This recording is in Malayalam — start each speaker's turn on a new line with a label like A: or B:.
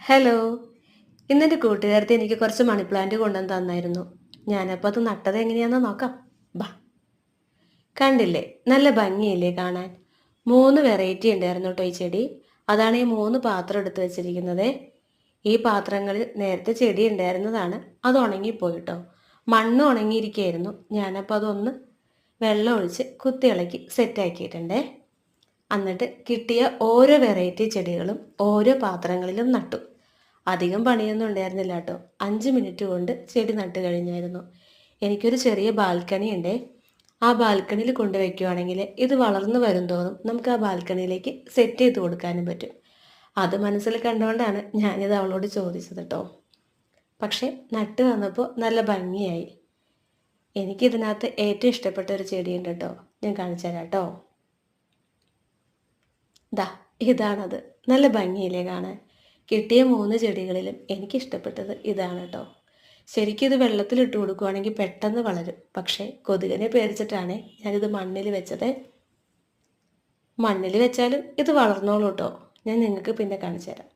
A: ഹലോ. ഇന്നെൻ്റെ കൂട്ടുകാരത്തി എനിക്ക് കുറച്ച് മണി പ്ലാന്റ് കൊണ്ടുവന്ന് തന്നായിരുന്നു. ഞാനപ്പോൾ അത് നട്ടത് എങ്ങനെയാണെന്ന് നോക്കാം. ബാ, കണ്ടില്ലേ, നല്ല ഭംഗിയില്ലേ കാണാൻ. 3 വെറൈറ്റി ഉണ്ടായിരുന്നു കേട്ടോ ഈ ചെടി. അതാണ് ഈ 3 പാത്രം എടുത്ത് വെച്ചിരിക്കുന്നത്. ഈ പാത്രങ്ങളിൽ നേരത്തെ ചെടി ഉണ്ടായിരുന്നതാണ്. അത് ഉണങ്ങിപ്പോയി കേട്ടോ. മണ്ണ് ഉണങ്ങിയിരിക്കുകയായിരുന്നു. ഞാനപ്പോൾ അതൊന്ന് വെള്ളം ഒഴിച്ച് കുത്തിയിളക്കി സെറ്റാക്കിയിട്ടുണ്ടേ. എന്നിട്ട് കിട്ടിയ ഓരോ വെറൈറ്റി ചെടികളും ഓരോ പാത്രങ്ങളിലും നട്ടു. അധികം പണിയൊന്നും ഉണ്ടായിരുന്നില്ല കേട്ടോ. 5 മിനിറ്റ് കൊണ്ട് ചെടി നട്ട് കഴിഞ്ഞായിരുന്നു. എനിക്കൊരു ചെറിയ ബാൽക്കണി ഉണ്ടേ. ആ ബാൽക്കണിയിൽ കൊണ്ടുവയ്ക്കുവാണെങ്കിൽ ഇത് വളർന്നു വരും തോറും നമുക്ക് ആ ബാൽക്കണിയിലേക്ക് സെറ്റ് ചെയ്ത് കൊടുക്കാനും പറ്റും. അത് മനസ്സിൽ കണ്ടുകൊണ്ടാണ് ഞാനിത് അവളോട് ചോദിച്ചത് കേട്ടോ. പക്ഷേ നട്ട് വന്നപ്പോൾ നല്ല ഭംഗിയായി. എനിക്കിതിനകത്ത് ഏറ്റവും ഇഷ്ടപ്പെട്ട ഒരു ചെടിയുണ്ട് കേട്ടോ. ഞാൻ കാണിച്ചു തരാം കേട്ടോ. ദാ ഇതാണത്. നല്ല ഭംഗിയില്ലേ കാണാൻ. കിട്ടിയ 3 ചെടികളിലും എനിക്കിഷ്ടപ്പെട്ടത് ഇതാണ് കേട്ടോ. ശരിക്കും ഇത് വെള്ളത്തിലിട്ട് കൊടുക്കുകയാണെങ്കിൽ പെട്ടെന്ന് വളരും. പക്ഷേ കൊതുകിനെ പേടിച്ചിട്ടാണ് ഞാനിത് മണ്ണിൽ വെച്ചത്. മണ്ണിൽ വെച്ചാലും ഇത് വളർന്നോളൂ കേട്ടോ. ഞാൻ നിങ്ങൾക്ക് പിന്നെ കാണിച്ചു തരാം.